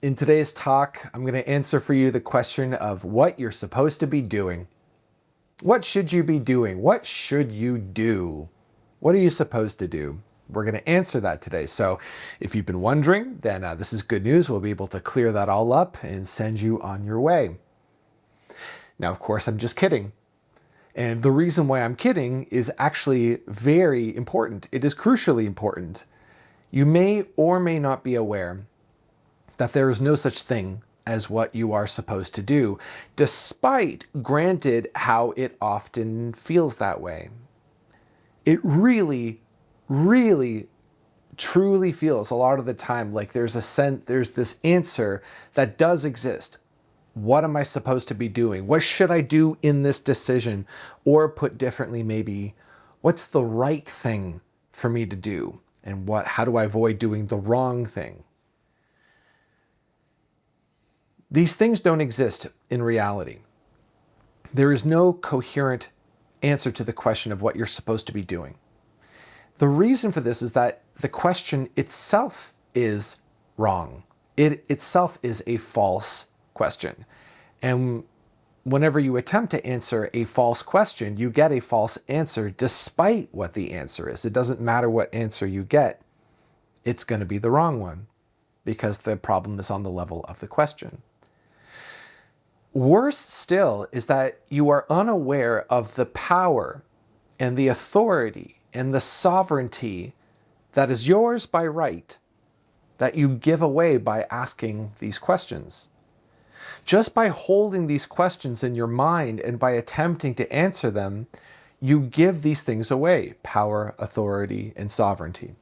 In today's talk, I'm going to answer for you the question of what you're supposed to be doing. What should you be doing? What should you do? What are you supposed to do? We're going to answer that today. So if you've been wondering, then this is good news. We'll be able to clear that all up and send you on your way. Now, of course, I'm just kidding. And the reason why I'm kidding is actually very important. It is crucially important. You may or may not be aware that there is no such thing as what you are supposed to do, despite, granted, how it often feels that way. It really, really, truly feels a lot of the time like there's this answer that does exist. What am I supposed to be doing? What should I do in this decision? Or put differently, maybe, what's the right thing for me to do? And how do I avoid doing the wrong thing? These things don't exist in reality. There is no coherent answer to the question of what you're supposed to be doing. The reason for this is that the question itself is wrong. It itself is a false question. And whenever you attempt to answer a false question, you get a false answer despite what the answer is. It doesn't matter what answer you get. It's going to be the wrong one because the problem is on the level of the question. Worse still is that you are unaware of the power and the authority and the sovereignty that is yours by right that you give away by asking these questions. Just by holding these questions in your mind and by attempting to answer them, you give these things away: power, authority, and sovereignty.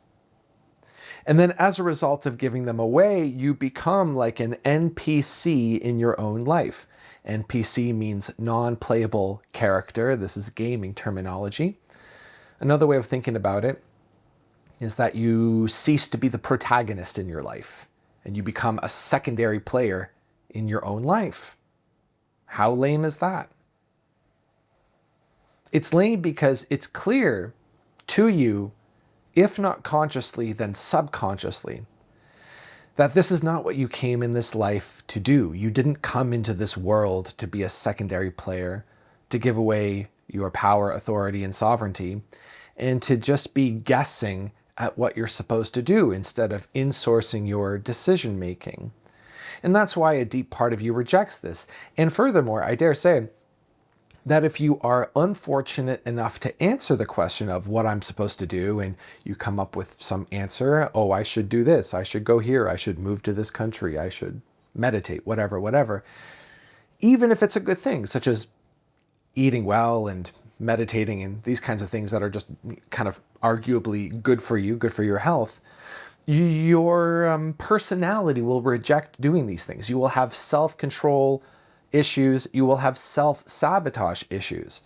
And then as a result of giving them away, you become like an NPC in your own life. NPC means non-playable character. This is gaming terminology. Another way of thinking about it is that you cease to be the protagonist in your life and you become a secondary player in your own life. How lame is that? It's lame because it's clear to you, if not consciously, then subconsciously, that this is not what you came in this life to do. You didn't come into this world to be a secondary player, to give away your power, authority, and sovereignty, and to just be guessing at what you're supposed to do instead of insourcing your decision making. And that's why a deep part of you rejects this. And furthermore, I dare say that if you are unfortunate enough to answer the question of what I'm supposed to do, and you come up with some answer, oh, I should do this, I should go here, I should move to this country, I should meditate, whatever, even if it's a good thing, such as eating well and meditating and these kinds of things that are just kind of arguably good for you, good for your health, your personality will reject doing these things. You will have self-control issues, you will have self-sabotage issues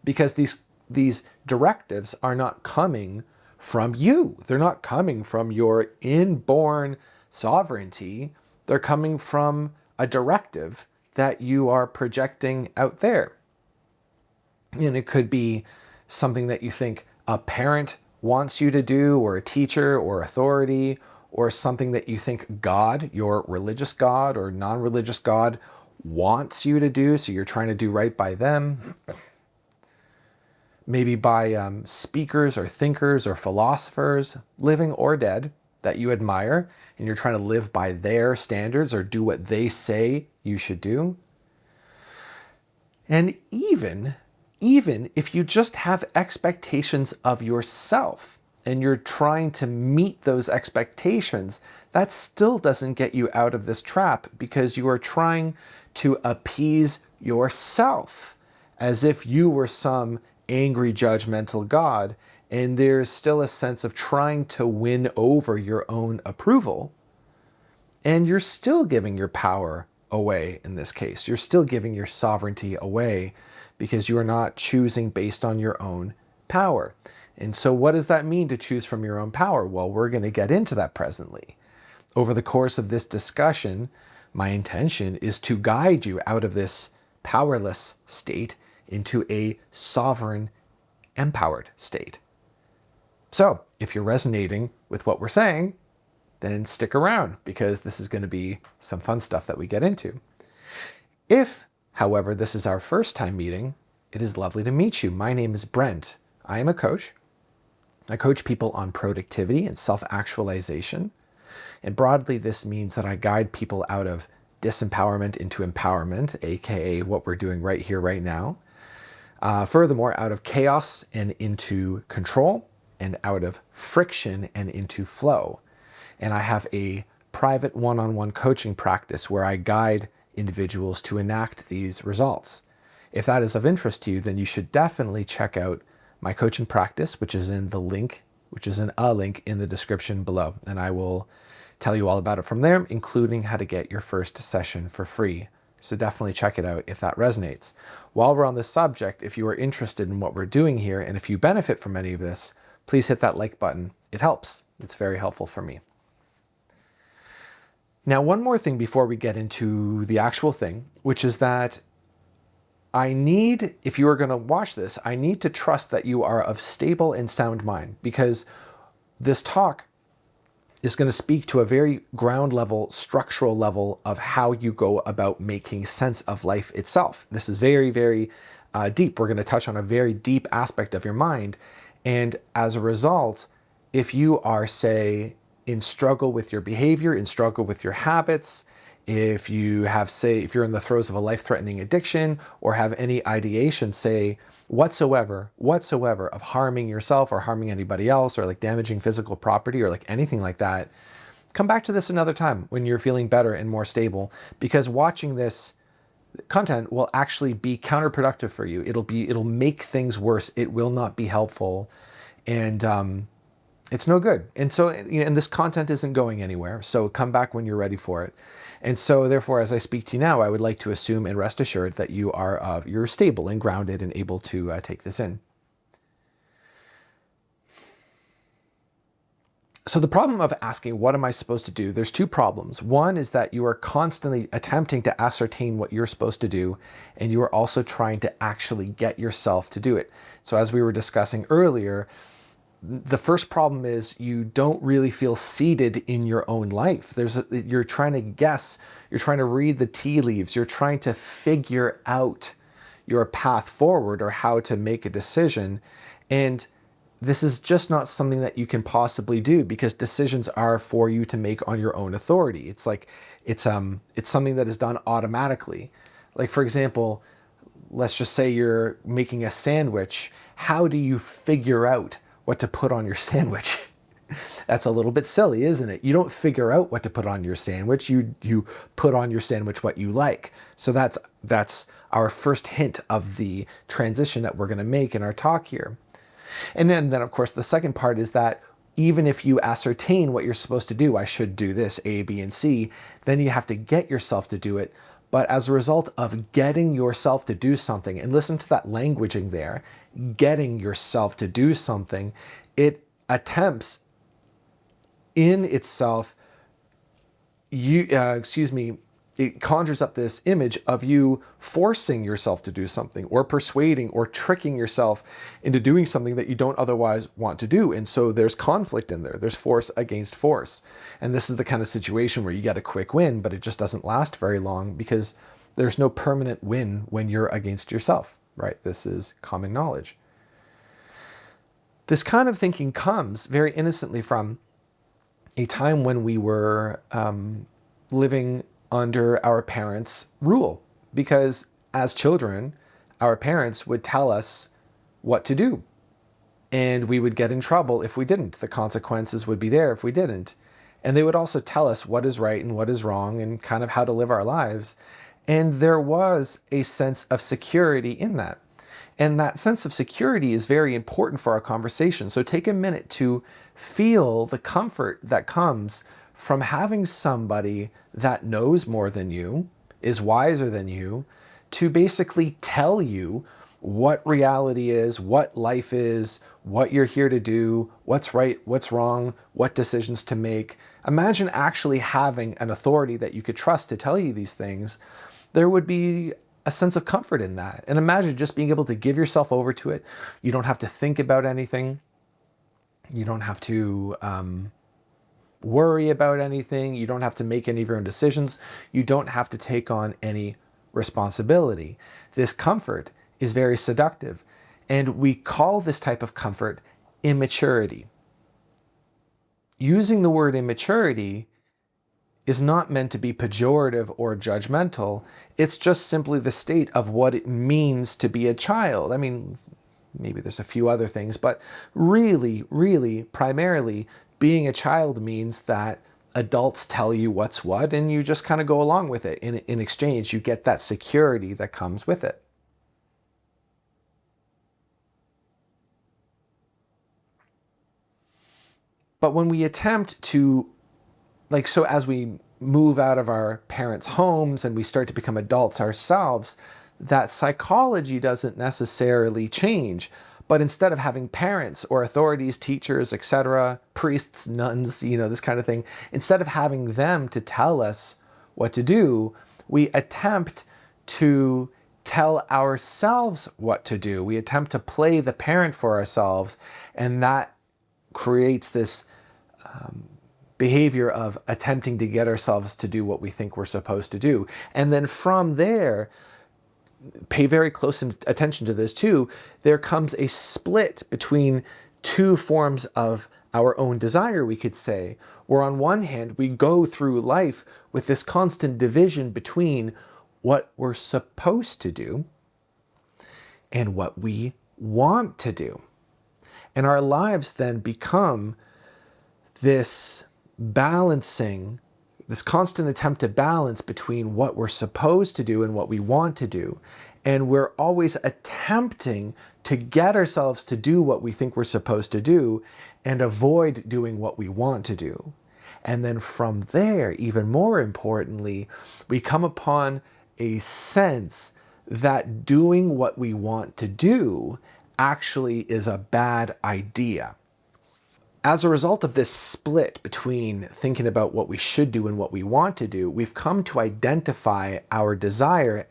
because these directives are not coming from you. They're not coming from your inborn sovereignty. They're coming from a directive that you are projecting out there. And it could be something that you think a parent wants you to do, or a teacher or authority, or something that you think God, your religious God or non-religious God, wants you to do, so you're trying to do right by them. Maybe by speakers or thinkers or philosophers, living or dead, that you admire, and you're trying to live by their standards or do what they say you should do. And even if you just have expectations of yourself and you're trying to meet those expectations, that still doesn't get you out of this trap because you are trying to appease yourself as if you were some angry, judgmental God, and there's still a sense of trying to win over your own approval, and you're still giving your power away in this case. You're still giving your sovereignty away because you are not choosing based on your own power. And so what does that mean to choose from your own power? Well, we're going to get into that presently. Over the course of this discussion, my intention is to guide you out of this powerless state into a sovereign, empowered state. So if you're resonating with what we're saying, then stick around because this is going to be some fun stuff that we get into. If, however, this is our first time meeting, it is lovely to meet you. My name is Brent. I am a coach. I coach people on productivity and self-actualization. And broadly, this means that I guide people out of disempowerment into empowerment, aka what we're doing right here, right now. Furthermore, out of chaos and into control, and out of friction and into flow. And I have a private one-on-one coaching practice where I guide individuals to enact these results. If that is of interest to you, then you should definitely check out my coaching practice, which is in a link in the description below. And I will tell you all about it from there, including how to get your first session for free. So definitely check it out if that resonates. While we're on this subject, if you are interested in what we're doing here, and if you benefit from any of this, please hit that like button. It helps. It's very helpful for me. Now, one more thing before we get into the actual thing, which is that I need, if you are going to watch this, I need to trust that you are of stable and sound mind, because this talk is going to speak to a very ground level, structural level of how you go about making sense of life itself. This is very, very deep. We're going to touch on a very deep aspect of your mind. And as a result, if you are, say, in struggle with your behavior, in struggle with your habits, if you have, say, if you're in the throes of a life-threatening addiction or have any ideation, say, whatsoever of harming yourself or harming anybody else or like damaging physical property or like anything like that, come back to this another time when you're feeling better and more stable, because watching this content will actually be counterproductive for you. It'll make things worse. It will not be helpful. And it's no good. And so, and this content isn't going anywhere. So come back when you're ready for it. And so therefore, as I speak to you now, I would like to assume and rest assured that you're stable and grounded and able to take this in. So the problem of asking, what am I supposed to do? There's two problems. One is that you are constantly attempting to ascertain what you're supposed to do, and you are also trying to actually get yourself to do it. So as we were discussing earlier, the first problem is you don't really feel seated in your own life. You're trying to guess, you're trying to read the tea leaves, you're trying to figure out your path forward or how to make a decision. And this is just not something that you can possibly do, because decisions are for you to make on your own authority. It's like, it's something that is done automatically. Like, for example, let's just say you're making a sandwich. How do you figure out what to put on your sandwich? That's a little bit silly, isn't it? You don't figure out what to put on your sandwich. You put on your sandwich what you like. So that's our first hint of the transition that we're going to make in our talk here. And then of course, the second part is that even if you ascertain what you're supposed to do, I should do this, A, B, and C, then you have to get yourself to do it. But as a result of getting yourself to do something, and listen to that languaging there, getting yourself to do something, it attempts in itself, it conjures up this image of you forcing yourself to do something, or persuading or tricking yourself into doing something that you don't otherwise want to do. And so there's conflict in there. There's force against force. And this is the kind of situation where you get a quick win, but it just doesn't last very long, because there's no permanent win when you're against yourself, right? This is common knowledge. This kind of thinking comes very innocently from a time when we were living under our parents' rule, because as children, our parents would tell us what to do, and we would get in trouble if we didn't. The consequences would be there if we didn't. And they would also tell us what is right and what is wrong and kind of how to live our lives. And there was a sense of security in that. And that sense of security is very important for our conversation. So take a minute to feel the comfort that comes from having somebody that knows more than you, is wiser than you, to basically tell you what reality is, what life is, what you're here to do, what's right, what's wrong, what decisions to make. Imagine actually having an authority that you could trust to tell you these things. There would be a sense of comfort in that. And imagine just being able to give yourself over to it. You don't have to think about anything. You don't have to worry about anything. You don't have to make any of your own decisions. You don't have to take on any responsibility. This comfort is very seductive. And we call this type of comfort immaturity. Using the word immaturity is not meant to be pejorative or judgmental. It's just simply the state of what it means to be a child. I mean, maybe there's a few other things, but really, really, primarily, being a child means that adults tell you what's what, and you just kind of go along with it. In exchange, you get that security that comes with it. But when we attempt to, so as we move out of our parents' homes and we start to become adults ourselves, that psychology doesn't necessarily change. But instead of having parents or authorities, teachers, etc., priests, nuns, this kind of thing, instead of having them to tell us what to do, we attempt to tell ourselves what to do. We attempt to play the parent for ourselves, and that creates this behavior of attempting to get ourselves to do what we think we're supposed to do. And then from there, pay very close attention to this too, there comes a split between two forms of our own desire, we could say, where on one hand, we go through life with this constant division between what we're supposed to do and what we want to do. And our lives then become this balancing, this constant attempt to balance between what we're supposed to do and what we want to do. And we're always attempting to get ourselves to do what we think we're supposed to do and avoid doing what we want to do. And then from there, even more importantly, we come upon a sense that doing what we want to do actually is a bad idea. As a result of this split between thinking about what we should do and what we want to do, we've come to identify our desire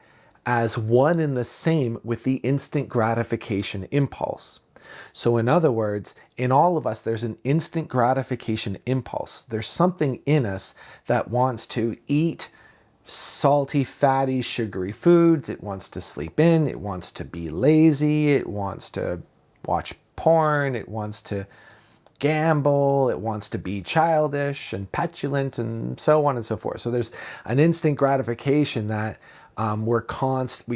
as one and the same with the instant gratification impulse. So in other words, in all of us, there's an instant gratification impulse. There's something in us that wants to eat salty, fatty, sugary foods. It wants to sleep in. It wants to be lazy. It wants to watch porn. It wants to gamble. It wants to be childish and petulant and so on and so forth. So there's an instant gratification that we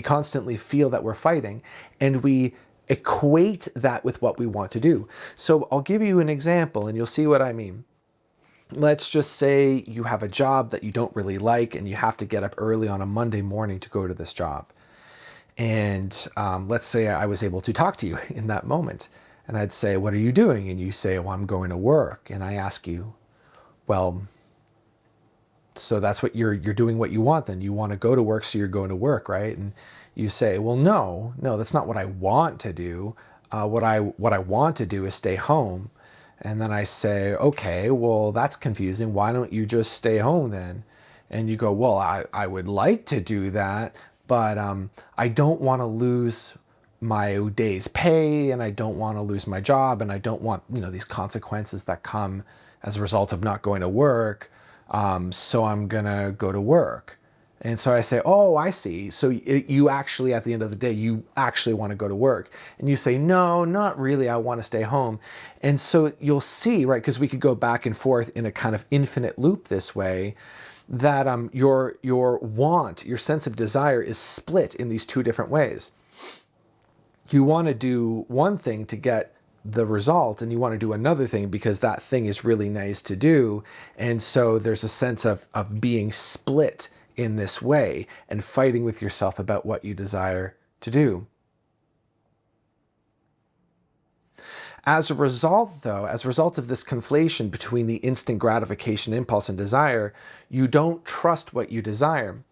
constantly feel that we're fighting, and we equate that with what we want to do. So I'll give you an example and you'll see what I mean. Let's just say you have a job that you don't really like and you have to get up early on a Monday morning to go to this job. And let's say I was able to talk to you in that moment. And I'd say, what are you doing? And you say, well, I'm going to work. And I ask you, well, so that's what you're doing what you want then. You want to go to work, so you're going to work, right? And you say, well, no, that's not what I want to do. What I want to do is stay home. And then I say, okay, well, that's confusing. Why don't you just stay home then? And you go, well, I would like to do that, but I don't want to lose my day's pay, and I don't want to lose my job, and I don't want, these consequences that come as a result of not going to work. So I'm gonna go to work. And so I say, oh, I see. So you actually, at the end of the day, you actually want to go to work. And you say, no, not really. I want to stay home. And so you'll see, right, because we could go back and forth in a kind of infinite loop this way, that your want, your sense of desire is split in these two different ways. You want to do one thing to get the result, and you want to do another thing because that thing is really nice to do. And so there's a sense of being split in this way and fighting with yourself about what you desire to do. As a result of this conflation between the instant gratification impulse and desire, you don't trust what you desire.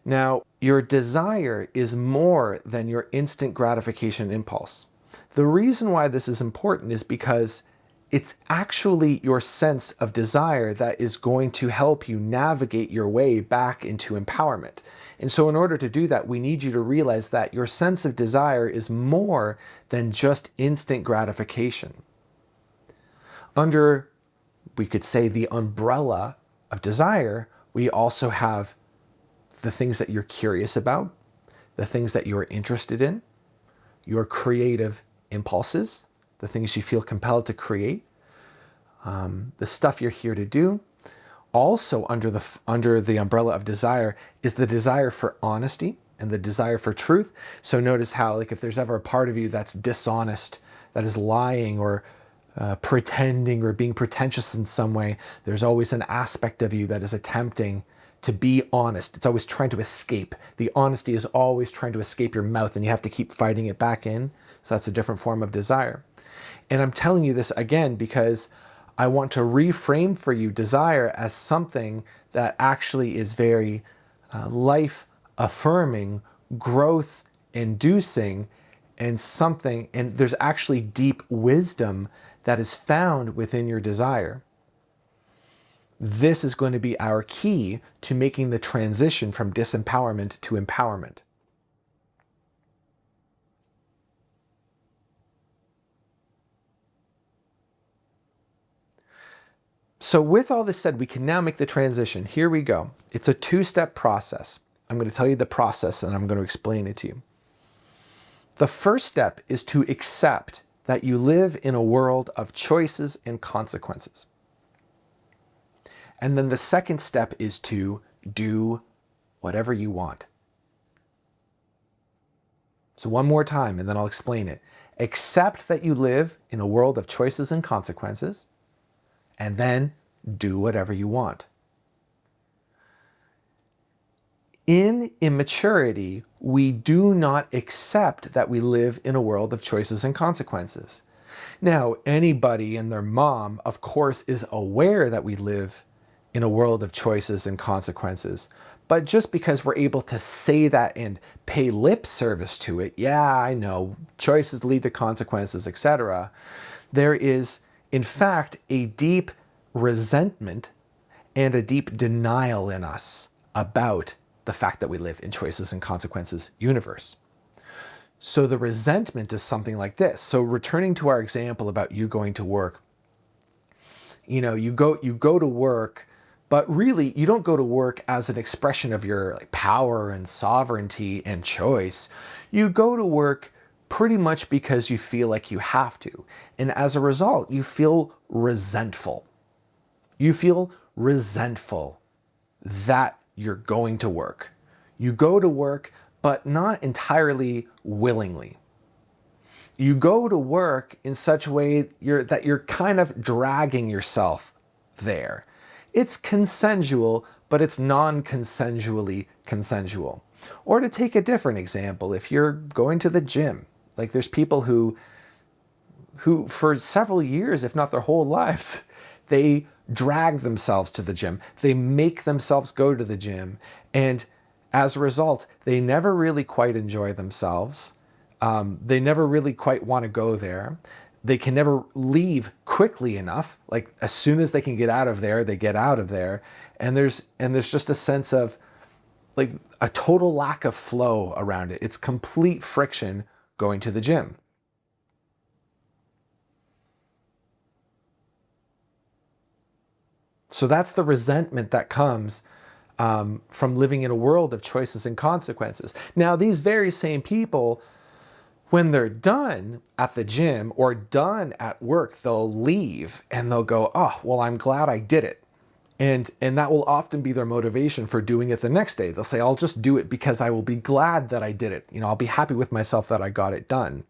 Now, your desire is more than your instant gratification impulse. The reason why this is important is because it's actually your sense of desire that is going to help you navigate your way back into empowerment. And so in order to do that, we need you to realize that your sense of desire is more than just instant gratification. Under we could say the umbrella of desire, we also have the things that you're curious about, the things that you're interested in, your creative impulses, the things you feel compelled to create, the stuff you're here to do. Also under the umbrella of desire is the desire for honesty and the desire for truth. So notice how, like, if there's ever a part of you that's dishonest, that is lying or pretending or being pretentious in some way, there's always an aspect of you that is attempting to be honest. It's always trying to escape. The honesty is always trying to escape your mouth, and you have to keep fighting it back in. So that's a different form of desire. And I'm telling you this again because I want to reframe for you desire as something that actually is very life-affirming, growth-inducing, and something, and there's actually deep wisdom that is found within your desire. This is going to be our key to making the transition from disempowerment to empowerment. So with all this said, we can now make the transition. Here we go. It's a two-step process. I'm going to tell you the process and I'm going to explain it to you. The first step is to accept that you live in a world of choices and consequences. And then the second step is to do whatever you want. So one more time, and then I'll explain it. Accept that you live in a world of choices and consequences, and then do whatever you want. In immaturity, we do not accept that we live in a world of choices and consequences. Now, anybody and their mom, of course, is aware that we live in a world of choices and consequences. But just because we're able to say that and pay lip service to it, yeah, I know, choices lead to consequences, etc., there is, in fact, a deep resentment and a deep denial in us about the fact that we live in choices and consequences universe. So the resentment is something like this. So returning to our example about you going to work, you go to work, but really you don't go to work as an expression of your power and sovereignty and choice. You go to work pretty much because you feel like you have to. And as a result, you feel resentful. You feel resentful that you're going to work. You go to work, but not entirely willingly. You go to work in such a way that you're kind of dragging yourself there. It's consensual, but it's non-consensually consensual. Or to take a different example, if you're going to the gym, like there's people who for several years, if not their whole lives, they drag themselves to the gym. They make themselves go to the gym. And as a result, they never really quite enjoy themselves. They never really quite want to go there. They can never leave quickly enough. Like as soon as they can get out of there, they get out of there. And there's just a sense of like a total lack of flow around it. It's complete friction going to the gym. So that's the resentment that comes from living in a world of choices and consequences. Now, these very same people, when they're done at the gym or done at work, they'll leave and they'll go, oh, well, I'm glad I did it. And that will often be their motivation for doing it the next day. They'll say, I'll just do it because I will be glad that I did it. I'll be happy with myself that I got it done.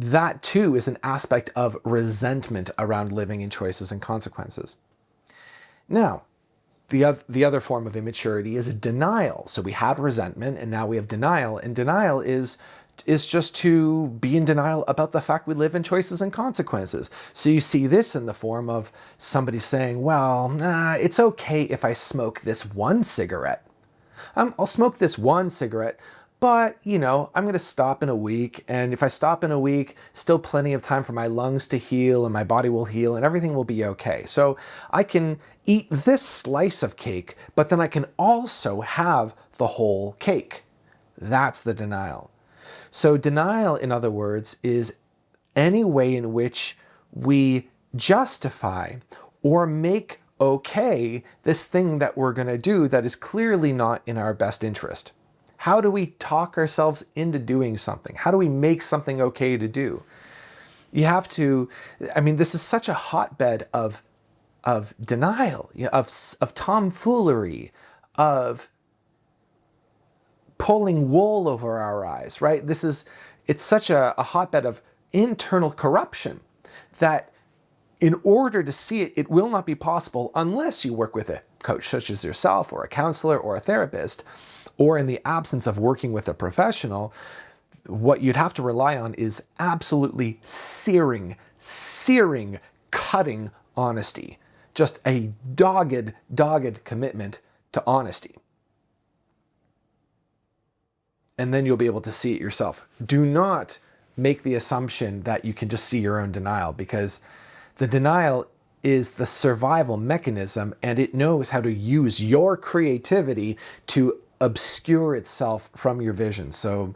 That too is an aspect of resentment around living in choices and consequences. Now, the other form of immaturity is denial. So we had resentment and now we have denial. And denial is just to be in denial about the fact we live in choices and consequences. So you see this in the form of somebody saying, well, it's okay if I smoke this one cigarette. I'll smoke this one cigarette, but, I'm going to stop in a week. And if I stop in a week, still plenty of time for my lungs to heal and my body will heal and everything will be okay. So I can eat this slice of cake, but then I can also have the whole cake. That's the denial. So denial, in other words, is any way in which we justify or make okay this thing that we're going to do that is clearly not in our best interest. How do we talk ourselves into doing something? How do we make something okay to do? You have to, I mean, this is such a hotbed of denial, of tomfoolery, of pulling wool over our eyes, right? It's such a hotbed of internal corruption that in order to see it, it will not be possible unless you work with a coach such as yourself or a counselor or a therapist, or in the absence of working with a professional, what you'd have to rely on is absolutely searing, cutting honesty. Just a dogged commitment to honesty. And then you'll be able to see it yourself. Do not make the assumption that you can just see your own denial, because the denial is the survival mechanism, and it knows how to use your creativity to obscure itself from your vision. So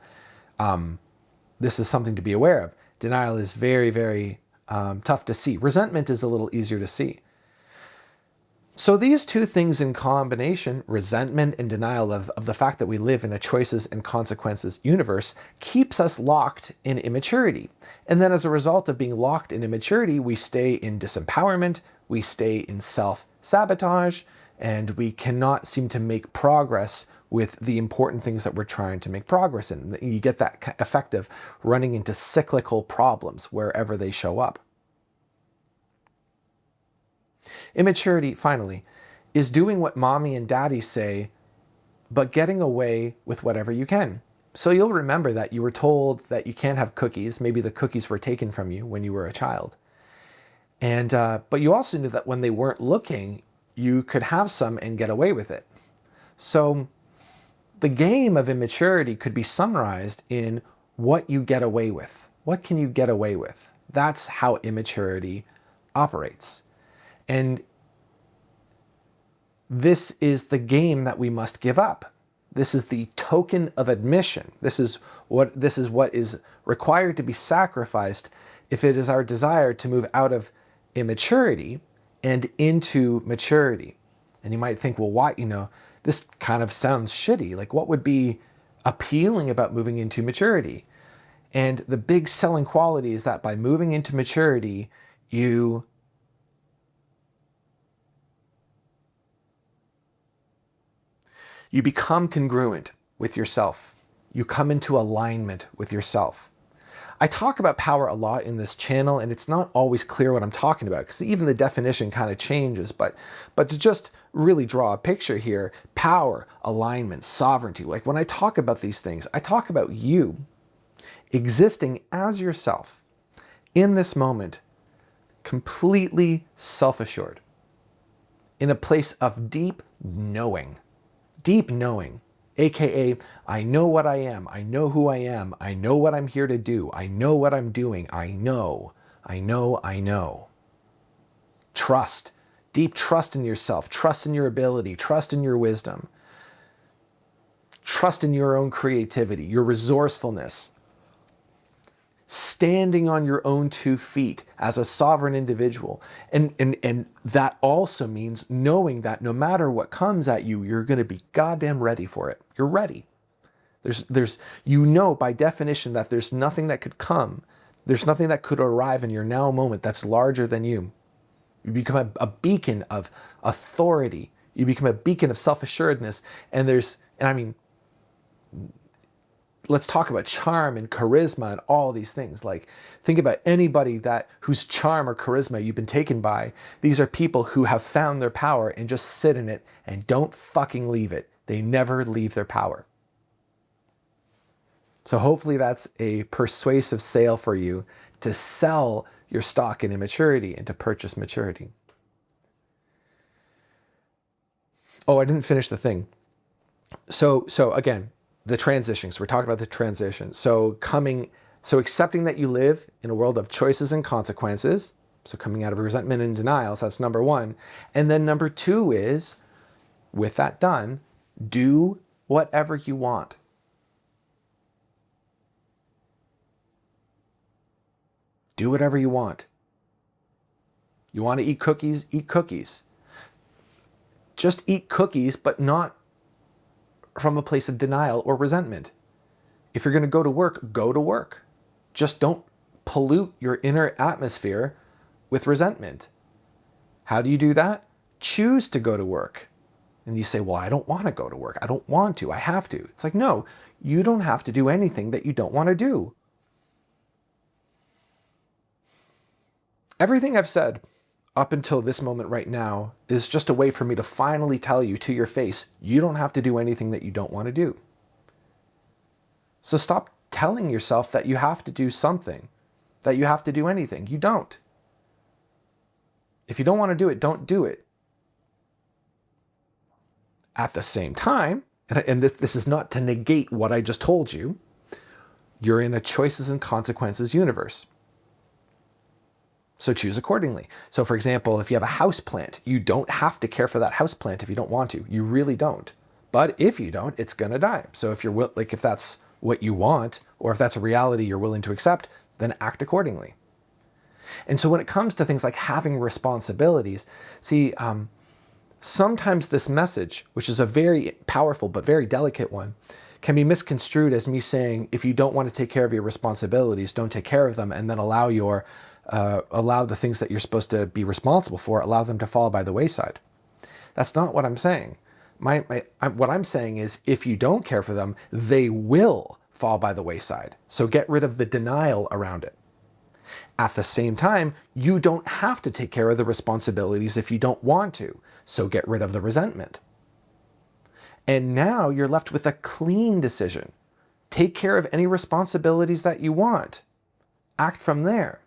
this is something to be aware of. Denial is very tough to see. Resentment is a little easier to see. So these two things in combination, resentment and denial of the fact that we live in a choices and consequences universe, keeps us locked in immaturity. And then as a result of being locked in immaturity, we stay in disempowerment, we stay in self-sabotage, and we cannot seem to make progress with the important things that we're trying to make progress in. You get that effect of running into cyclical problems wherever they show up. Immaturity, finally, is doing what mommy and daddy say, but getting away with whatever you can. So you'll remember that you were told that you can't have cookies. Maybe the cookies were taken from you when you were a child. And but you also knew that when they weren't looking, you could have some and get away with it. So the game of immaturity could be summarized in what you get away with. What can you get away with? That's how immaturity operates. And this is the game that we must give up. This is the token of admission. This is what is required to be sacrificed if it is our desire to move out of immaturity and into maturity. And you might think, well, why, this kind of sounds shitty. Like, what would be appealing about moving into maturity? And the big selling quality is that by moving into maturity, you become congruent with yourself. You come into alignment with yourself. I talk about power a lot in this channel, and it's not always clear what I'm talking about because even the definition kind of changes. But to just really draw a picture here, power, alignment, sovereignty. Like when I talk about these things, I talk about you existing as yourself in this moment, completely self-assured, in a place of deep knowing, aka I know what I am, I know who I am, I know what I'm here to do, I know what I'm doing, I know. Trust, deep trust in yourself, trust in your ability, trust in your wisdom, trust in your own creativity, your resourcefulness. Standing on your own 2 feet as a sovereign individual. And that also means knowing that no matter what comes at you, you're going to be goddamn ready for it. You're ready. There's by definition that there's nothing that could come. There's nothing that could arrive in your now moment that's larger than you. You become a beacon of authority. You become a beacon of self-assuredness. Let's talk about charm and charisma and all these things. Like, think about anybody whose charm or charisma you've been taken by. These are people who have found their power and just sit in it and don't fucking leave it. They never leave their power. So hopefully that's a persuasive sale for you to sell your stock in immaturity and to purchase maturity. Oh, I didn't finish the thing. So again, the transitions. We're talking about the transition. So accepting that you live in a world of choices and consequences. So coming out of resentment and denials, that's number 1. And then number 2 is, with that done, do whatever you want. Do whatever you want. You want to eat cookies? Eat cookies. Just eat cookies, but not from a place of denial or resentment. If you're going to go to work, go to work. Just don't pollute your inner atmosphere with resentment. How do you do that? Choose to go to work. And you say, well, I don't want to go to work. I don't want to. I have to. It's like, no, you don't have to do anything that you don't want to do. Everything I've said up until this moment right now is just a way for me to finally tell you to your face, you don't have to do anything that you don't want to do. So stop telling yourself that you have to do something, that you have to do anything. You don't. If you don't want to do it, don't do it. At the same time, and this is not to negate what I just told you, you're in a choices and consequences universe. So choose accordingly. So for example, if you have a house plant, you don't have to care for that house plant if you don't want to. You really don't. But if you don't, it's going to die. So if you're if that's what you want, or if that's a reality you're willing to accept, then act accordingly. And so when it comes to things like having responsibilities, see, sometimes this message, which is a very powerful but very delicate one, can be misconstrued as me saying, if you don't want to take care of your responsibilities, don't take care of them, and then allow the things that you're supposed to be responsible for, allow them to fall by the wayside. That's not what I'm saying. What I'm saying is, if you don't care for them, they will fall by the wayside. So get rid of the denial around it. At the same time, you don't have to take care of the responsibilities if you don't want to. So get rid of the resentment. And now you're left with a clean decision. Take care of any responsibilities that you want. Act from there.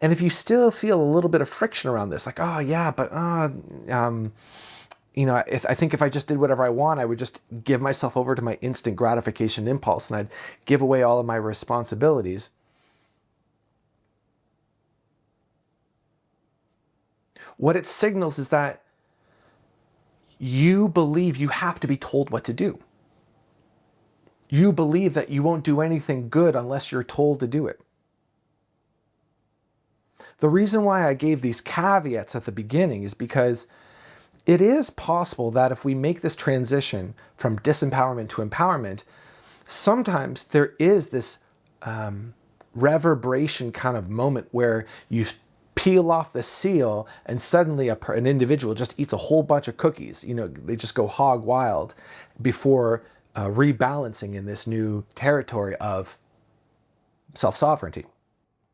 And if you still feel a little bit of friction around this, like, oh yeah, but I think if I just did whatever I want, I would just give myself over to my instant gratification impulse and I'd give away all of my responsibilities. What it signals is that you believe you have to be told what to do. You believe that you won't do anything good unless you're told to do it. The reason why I gave these caveats at the beginning is because it is possible that if we make this transition from disempowerment to empowerment, sometimes there is this reverberation kind of moment where you peel off the seal and suddenly an individual just eats a whole bunch of cookies. They just go hog wild before rebalancing in this new territory of self-sovereignty.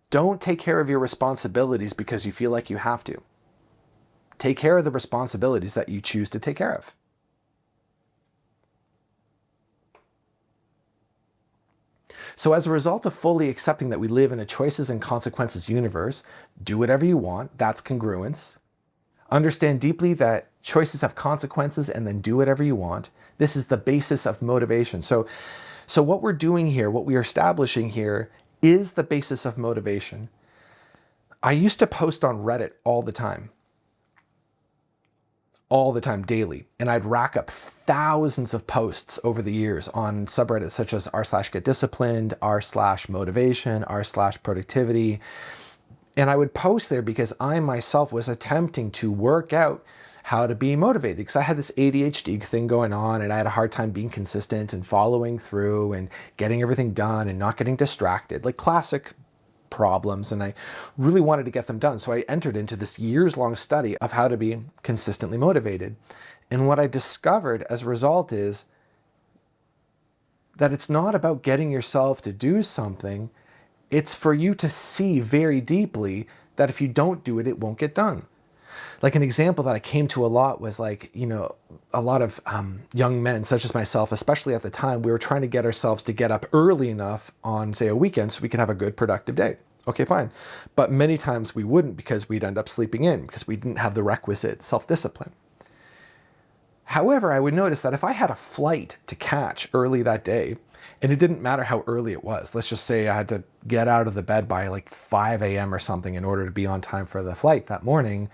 Don't take care of your responsibilities because you feel like you have to. Take care of the responsibilities that you choose to take care of. So as a result of fully accepting that we live in a choices and consequences universe, do whatever you want, that's congruence. Understand deeply that choices have consequences, and then do whatever you want. This is the basis of motivation. So what we're doing here, what we are establishing here, is the basis of motivation. I used to post on Reddit all the time, daily. And I'd rack up thousands of posts over the years on subreddits such as r/getdisciplined, r/motivation, r/productivity. And I would post there because I myself was attempting to work out how to be motivated, because I had this ADHD thing going on and I had a hard time being consistent and following through and getting everything done and not getting distracted, like classic problems. And I really wanted to get them done. So I entered into this years-long study of how to be consistently motivated. And what I discovered as a result is that it's not about getting yourself to do something. It's for you to see very deeply that if you don't do it, it won't get done. Like an example that I came to a lot was a lot of young men, such as myself, especially at the time, we were trying to get ourselves to get up early enough on, say, a weekend so we could have a good, productive day. Okay, fine. But many times we wouldn't because we'd end up sleeping in because we didn't have the requisite self-discipline. However, I would notice that if I had a flight to catch early that day, and it didn't matter how early it was, let's just say I had to get out of the bed by like 5 a.m. or something in order to be on time for the flight that morning,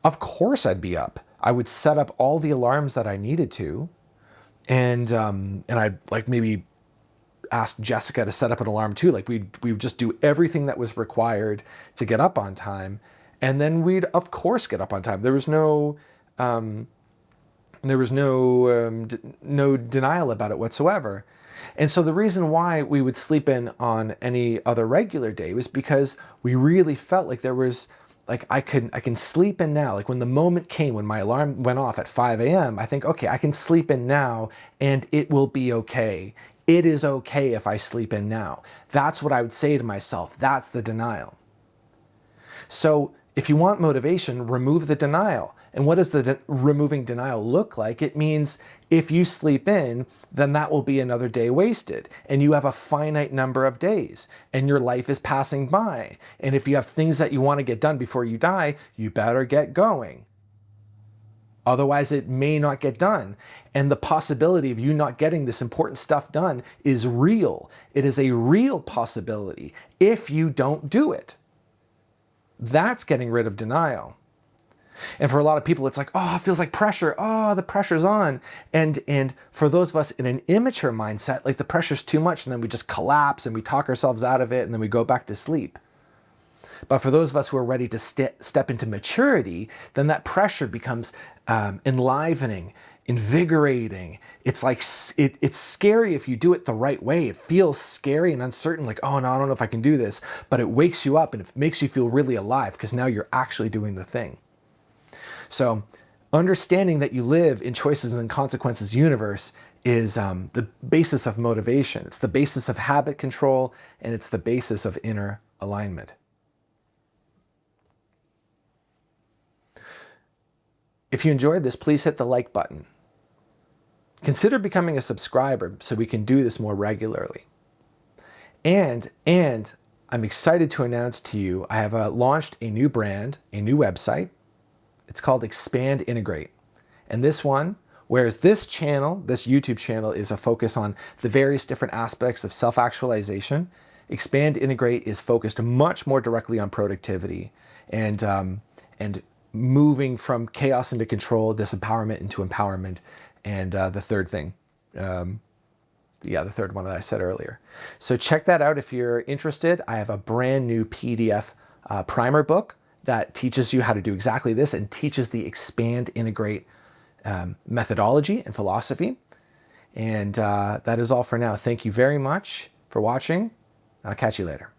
of course I'd be up. I would set up all the alarms that I needed to, and I'd like maybe ask Jessica to set up an alarm too. Like we would just do everything that was required to get up on time. And then we'd of course get up on time. There was no no denial about it whatsoever. And so the reason why we would sleep in on any other regular day was because we really felt like there was, like, I can sleep in now. Like when the moment came, when my alarm went off at 5 a.m., I think, okay, I can sleep in now and it will be okay. It is okay if I sleep in now. That's what I would say to myself. That's the denial. So if you want motivation, remove the denial. And what does the removing denial look like? It means if you sleep in, then that will be another day wasted. And you have a finite number of days and your life is passing by. And if you have things that you want to get done before you die, you better get going. Otherwise, it may not get done. And the possibility of you not getting this important stuff done is real. It is a real possibility if you don't do it. That's getting rid of denial. And for a lot of people, it's like, oh, it feels like pressure. Oh, the pressure's on. And for those of us in an immature mindset, like the pressure's too much and then we just collapse and we talk ourselves out of it and then we go back to sleep. But for those of us who are ready to step into maturity, then that pressure becomes enlivening, invigorating. It's like, it's scary if you do it the right way. It feels scary and uncertain, like, oh no, I don't know if I can do this. But it wakes you up and it makes you feel really alive because now you're actually doing the thing. So understanding that you live in choices and consequences universe is the basis of motivation. It's the basis of habit control, and it's the basis of inner alignment. If you enjoyed this, please hit the like button. Consider becoming a subscriber so we can do this more regularly. And I'm excited to announce to you, I have launched a new brand, a new website. It's called Expand Integrate. And this one, whereas this channel, this YouTube channel, is a focus on the various different aspects of self-actualization, Expand Integrate is focused much more directly on productivity and moving from chaos into control, disempowerment into empowerment, and the third thing. The third one that I said earlier. So check that out if you're interested. I have a brand new PDF primer book that teaches you how to do exactly this and teaches the Expand Integrate methodology and philosophy. And that is all for now. Thank you very much for watching. I'll catch you later.